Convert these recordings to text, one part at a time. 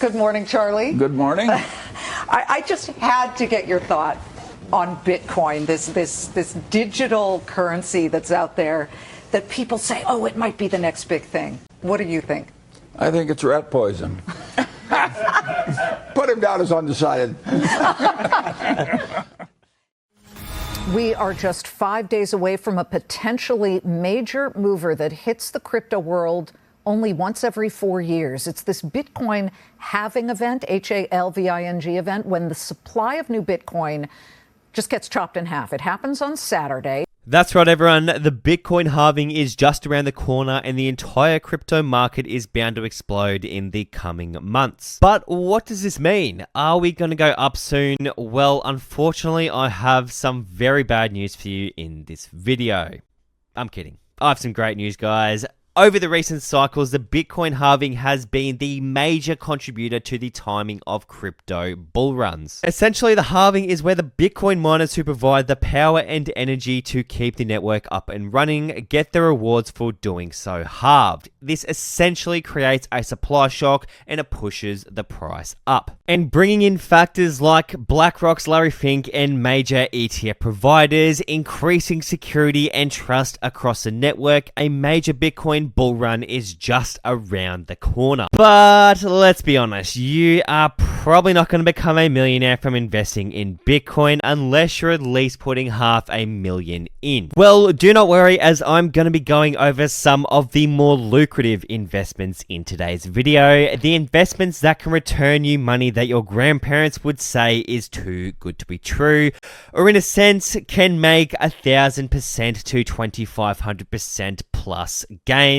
Good morning, Charlie. Good morning. I just had to get your thought on Bitcoin, this digital currency that's out there that people say, oh, it might be the next big thing. What do you think? I think it's rat poison. Put him down as undecided. We are just 5 days away from a potentially major mover that hits the crypto world only once every 4 years. It's this Bitcoin halving event, H-A-L-V-I-N-G event, when the supply of new Bitcoin just gets chopped in half. It happens on Saturday. That's right, everyone. The Bitcoin halving is just around the corner and the entire crypto market is bound to explode in the coming months. But what does this mean? Are we going to go up soon? Well, unfortunately, I have some very bad news for you in this video. I'm kidding. I have some great news, guys. Over the recent cycles, the Bitcoin halving has been the major contributor to the timing of crypto bull runs. Essentially, the halving is where the Bitcoin miners who provide the power and energy to keep the network up and running get the rewards for doing so halved. This essentially creates a supply shock and it pushes the price up. And bringing in factors like BlackRock's Larry Fink and major ETF providers, increasing security and trust across the network, a major Bitcoin bull run is just around the corner. But let's be honest, you are probably not going to become a millionaire from investing in Bitcoin unless you're at least putting $500,000 in. Well, do not worry, as I'm going to be going over some of the more lucrative investments in today's video. The investments that can return you money that your grandparents would say is too good to be true, or in a sense can make 1,000% to 2,500% plus gains.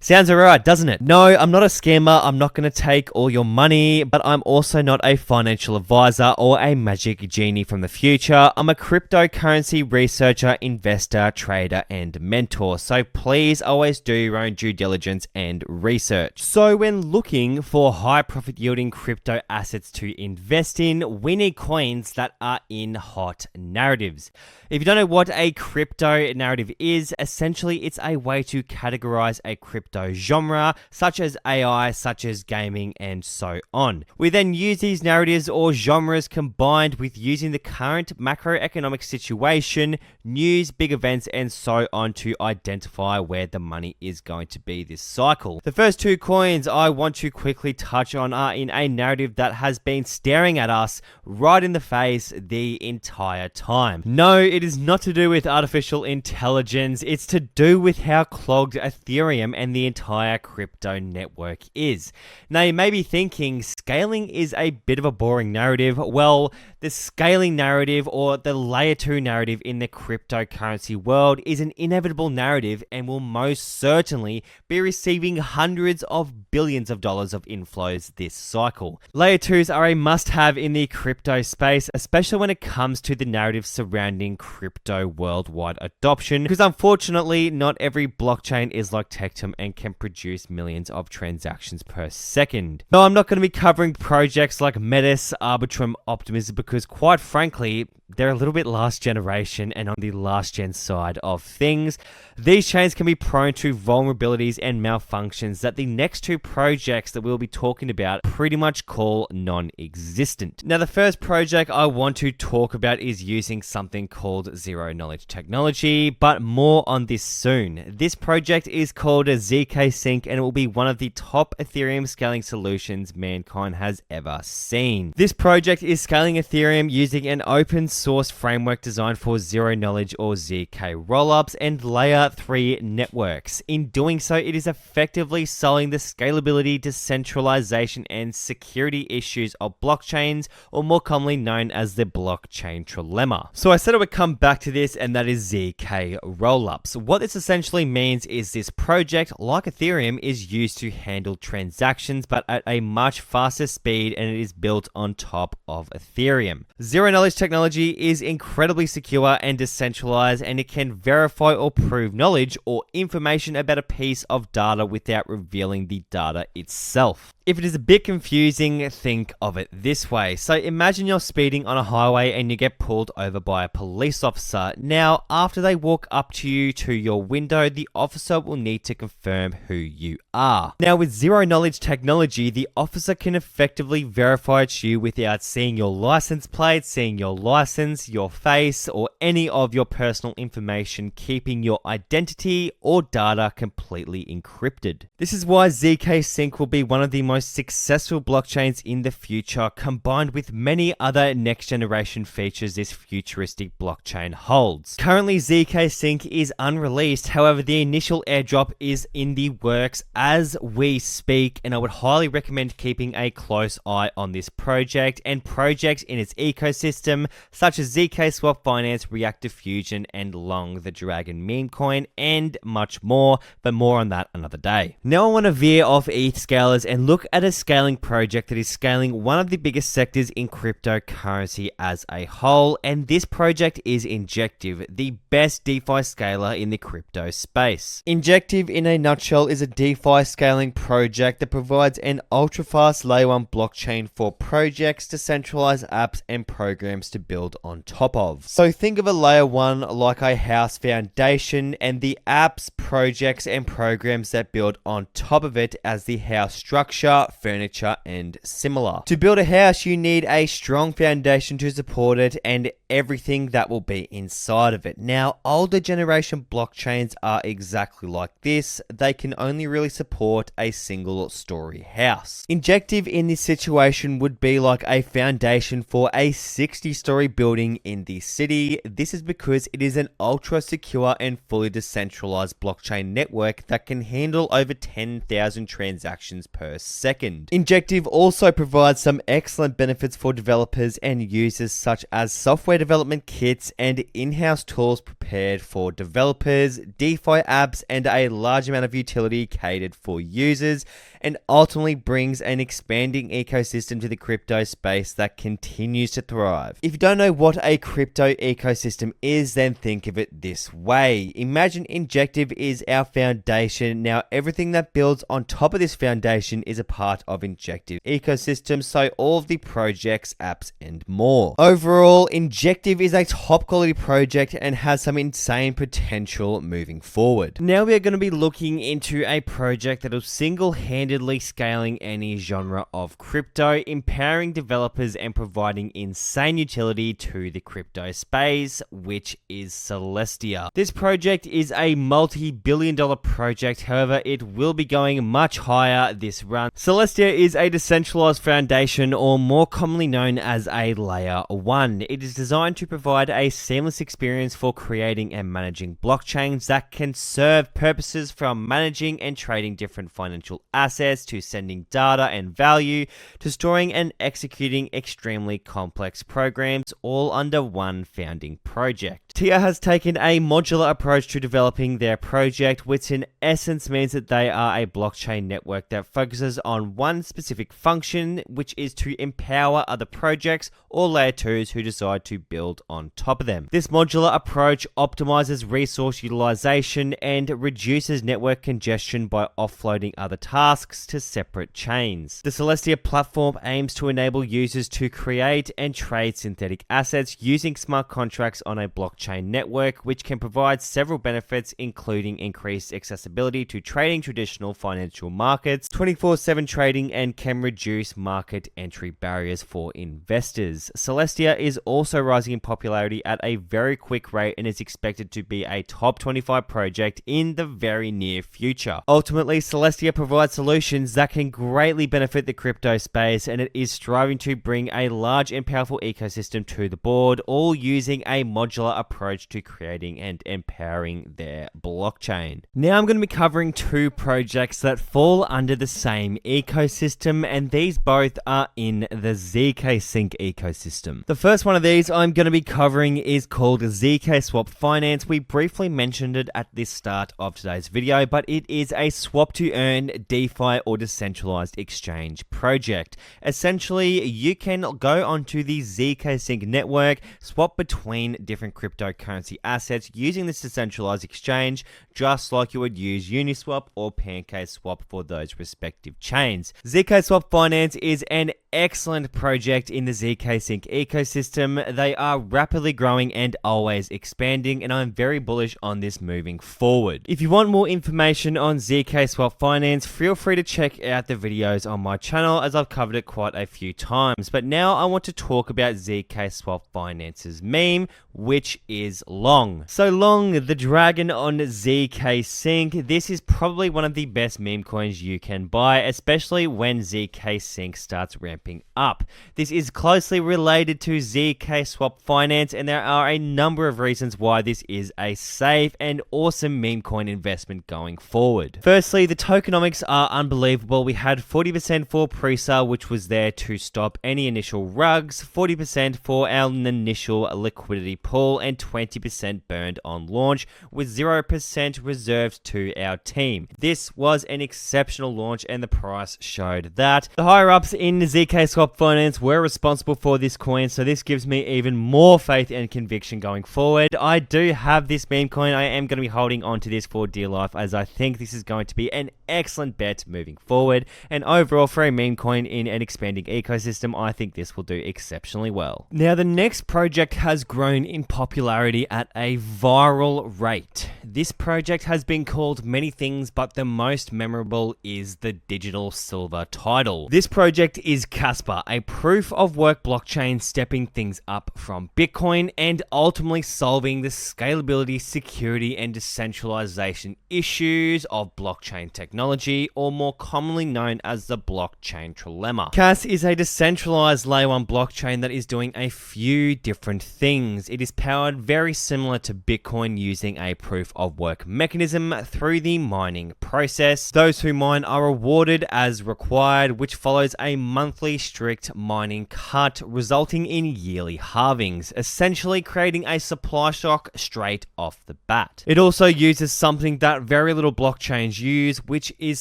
Sounds alright, doesn't it? No, I'm not a scammer, I'm not going to take all your money, but I'm also not a financial advisor or a magic genie from the future. I'm a cryptocurrency researcher, investor, trader, and mentor, so please always do your own due diligence and research. So when looking for high profit yielding crypto assets to invest in, we need coins that are in hot narratives. If you don't know what a crypto narrative is, essentially it's a way to categorize a crypto genre, such as AI, such as gaming, and so on. We then use these narratives or genres combined with using the current macroeconomic situation, news, big events, and so on to identify where the money is going to be this cycle. The first two coins I want to quickly touch on are in a narrative that has been staring at us right in the face the entire time. No, it is not to do with artificial intelligence, it's to do with how clogged Ethereum and the entire crypto network is. Now you may be thinking scaling is a bit of a boring narrative. Well, the scaling narrative or the layer 2 narrative in the cryptocurrency world is an inevitable narrative and will most certainly be receiving hundreds of billions of dollars of inflows this cycle. Layer 2s are a must-have in the crypto space, especially when it comes to the narrative surrounding crypto worldwide adoption, because unfortunately not every blockchain is like Tectum and can produce millions of transactions per second. No, I'm not going to be covering projects like Metis, Arbitrum, Optimism, because quite frankly, they're a little bit last generation and on the last gen side of things. These chains can be prone to vulnerabilities and malfunctions that the next two projects that we'll be talking about pretty much call non-existent. Now, the first project I want to talk about is using something called zero knowledge technology, but more on this soon. This project is called a ZK Sync and it will be one of the top Ethereum scaling solutions mankind has ever seen. This project is scaling Ethereum using an open source framework designed for zero knowledge or ZK rollups and layer 3 networks. In doing so, it is effectively solving the scalability, decentralization, and security issues of blockchains, or more commonly known as the blockchain trilemma. So I said I would come back to this, and that is ZK rollups. What this essentially means is this project, like Ethereum, is used to handle transactions, but at a much faster speed, and it is built on top of Ethereum. Zero knowledge technology technology is incredibly secure and decentralized, and it can verify or prove knowledge or information about a piece of data without revealing the data itself. If it is a bit confusing, think of it this way. So imagine you're speeding on a highway and you get pulled over by a police officer. Now, after they walk up to you to your window, the officer will need to confirm who you are. Now, with zero knowledge technology, the officer can effectively verify it's you without seeing your license plate, seeing your license, your face, or any of your personal information, keeping your identity or data completely encrypted. This is why ZK Sync will be one of the most successful blockchains in the future, combined with many other next generation features this futuristic blockchain holds. Currently, ZK Sync is unreleased, however the initial airdrop is in the works as we speak, and I would highly recommend keeping a close eye on this project and projects in its ecosystem such as ZK Swap Finance, Reactive Fusion, and Long the Dragon meme coin, and much more, but more on that another day. Now I want to veer off ETH scalers and look at a scaling project that is scaling one of the biggest sectors in cryptocurrency as a whole, and this project is Injective, the best DeFi scaler in the crypto space. Injective, in a nutshell, is a DeFi scaling project that provides an ultra-fast layer 1 blockchain for projects, decentralized apps, and programs to build on top of. So think of a layer 1 like a house foundation, and the apps, projects, and programs that build on top of it as the house structure, furniture, and similar. To build a house, you need a strong foundation to support it and everything that will be inside of it. Now, older generation blockchains are exactly like this. They can only really support a single story house. Injective in this situation would be like a foundation for a 60-story building in the city. This is because it is an ultra secure and fully decentralized blockchain network that can handle over 10,000 transactions per second. Injective also provides some excellent benefits for developers and users, such as software development kits and in-house tools prepared for developers, DeFi apps, and a large amount of utility catered for users, and ultimately brings an expanding ecosystem to the crypto space that continues to thrive. If you don't know what a crypto ecosystem is, then think of it this way. Imagine Injective is our foundation. Now, everything that builds on top of this foundation is a part of Injective ecosystem, so all of the projects, apps, and more. Overall, Injective is a top quality project and has some insane potential moving forward. Now we are going to be looking into a project that will single-handedly scaling any genre of crypto, empowering developers and providing insane utility to the crypto space, which is Celestia. This project is a multi-billion-dollar project, however it will be going much higher this run. Celestia is a decentralized foundation, or more commonly known as a layer 1. It is designed to provide a seamless experience for creating and managing blockchains that can serve purposes from managing and trading different financial assets to sending data and value to storing and executing extremely complex programs, all under one founding project. TIA has taken a modular approach to developing their project, which in essence means that they are a blockchain network that focuses on one specific function, which is to empower other projects or layer 2s who decide to build on top of them. This modular approach optimizes resource utilization and reduces network congestion by offloading other tasks to separate chains. The Celestia platform aims to enable users to create and trade synthetic assets using smart contracts on a blockchain network, which can provide several benefits, including increased accessibility to trading traditional financial markets, 24/7 trading, and can reduce market entry barriers for investors. Celestia is also rising in popularity at a very quick rate and is expected to be a top 25 project in the very near future. Ultimately, Celestia provides solutions that can greatly benefit the crypto space, and it is striving to bring a large and powerful ecosystem to the board, all using a modular approach to creating and empowering their blockchain. Now I'm going to be covering two projects that fall under the same ecosystem, and these both are in the ZK Sync ecosystem. The first one of these I'm going to be covering is called ZK Swap Finance, we briefly mentioned it at the start of today's video, but it is a swap to earn DeFi or decentralized exchange project. Essentially, you can go onto the ZK Sync network, swap between different cryptocurrency assets using this decentralized exchange, just like you would use Uniswap or PancakeSwap for those respective chains. ZK Swap Finance is an excellent project in the ZK Sync ecosystem. They are rapidly growing and always expanding, and I'm very bullish on this moving forward. If you want more information on ZK Swap Finance, feel free to check out the videos on my channel, as I've covered it quite a few times. But now I want to talk about ZK Swap Finance's meme, which is Long. So Long, the dragon on ZK Sync, this is probably one of the best meme coins you can buy, especially when ZK Sync starts ramping up. This is closely related to ZK Swap Finance, and there are a number of reasons why this is a safe and awesome meme coin investment going forward. Firstly, the tokenomics are unbelievable. We had 40% for pre-sale, which was there to stop any initial rugs, 40% for our initial liquidity pool, and 20% burned on launch, with 0% reserved to our team. This was an exceptional launch, and the price showed that. The higher ups in ZK Swap Finance were responsible for this coin, so this gives me even more faith and conviction going forward. I do have this meme coin. I am going to be holding on to this for dear life, as I think this is going to be an excellent bet moving forward, and overall for a meme coin in an expanding ecosystem, I think this will do exceptionally well. Now, the next project has grown in popularity at a viral rate. This project has been called many things, but the most memorable is the digital silver title. This project is Casper, a proof of work blockchain stepping things up from Bitcoin and ultimately solving the scalability, security, and decentralization issues of blockchain technology, or more commonly known as the blockchain trilemma. Cas is a decentralized layer 1 blockchain that is doing a few different things. It is powered very similar to Bitcoin, using a proof of work mechanism through the mining process. Those who mine are rewarded as required, which follows a monthly strict mining cut, resulting in yearly halvings, essentially creating a supply shock straight off the bat. It also uses something that very little blockchains use, which is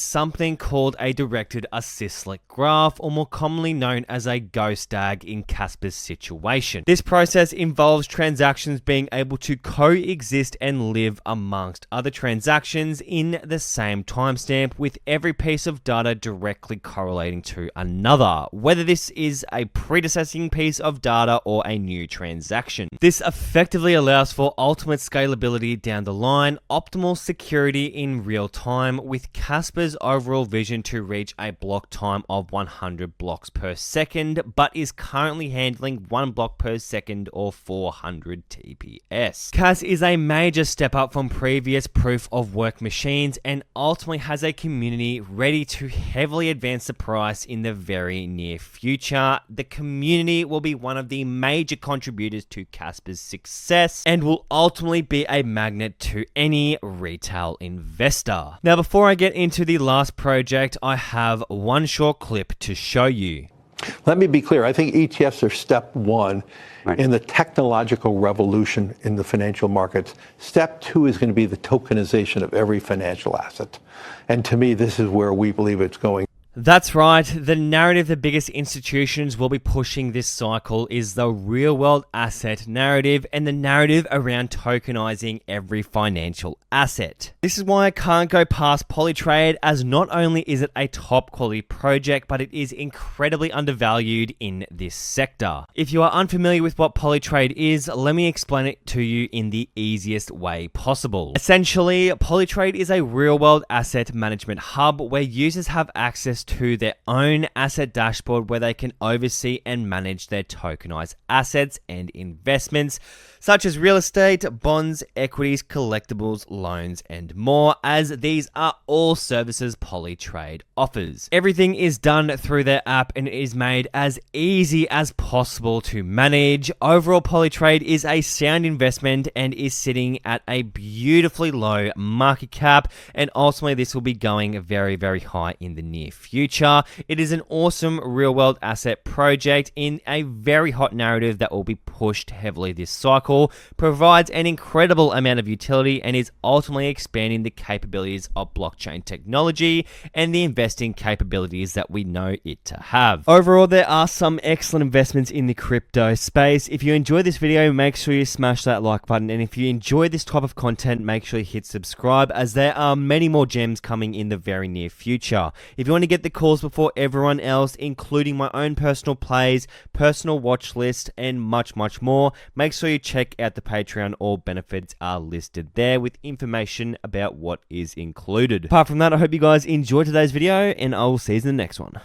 something called a directed acyclic graph, or more commonly known as a ghost DAG in Casper's situation. This process involves transactions being able to coexist and live amongst other transactions in the same timestamp, with every piece of data directly correlating to another, whether this is a predecessing piece of data or a new transaction. This effectively allows for ultimate scalability down the line, optimal security in real time, with Casper's overall vision to reach a block time of 100 blocks per second, but is currently handling 1 block per second or 400 TPS. Cas is a major step up from previous proof of work machines, and ultimately has a community ready to heavily advance the price in the very near future. The community will be one of the major contributors to Casper's success, and will ultimately be a magnet to any retail investor. Now, before I get into the last project, I have one short clip to show you. Let me be clear. I think ETFs are step one in the technological revolution in the financial markets. Step two is going to be the tokenization of every financial asset. And to me, this is where we believe it's going. That's right. The narrative the biggest institutions will be pushing this cycle is the real-world asset narrative, and the narrative around tokenizing every financial asset. This is why I can't go past PolyTrade, as not only is it a top-quality project, but it is incredibly undervalued in this sector. If you are unfamiliar with what PolyTrade is, let me explain it to you in the easiest way possible. Essentially, PolyTrade is a real-world asset management hub where users have access to their own asset dashboard, where they can oversee and manage their tokenized assets and investments, such as real estate, bonds, equities, collectibles, loans, and more, as these are all services PolyTrade offers. Everything is done through their app and is made as easy as possible to manage. Overall, PolyTrade is a sound investment and is sitting at a beautifully low market cap, and ultimately this will be going very, very high in the near future. future. It is an awesome real-world asset project in a very hot narrative that will be pushed heavily this cycle, provides an incredible amount of utility, and is ultimately expanding the capabilities of blockchain technology and the investing capabilities that we know it to have. Overall, there are some excellent investments in the crypto space. If you enjoyed this video, make sure you smash that like button, and if you enjoy this type of content, make sure you hit subscribe, as there are many more gems coming in the very near future. If you want to get the calls before everyone else, including my own personal plays, personal watch list, and much more, make sure you check out the Patreon. All benefits are listed there with information about what is included. Apart from that, I hope you guys enjoyed today's video, and I will see you in the next one.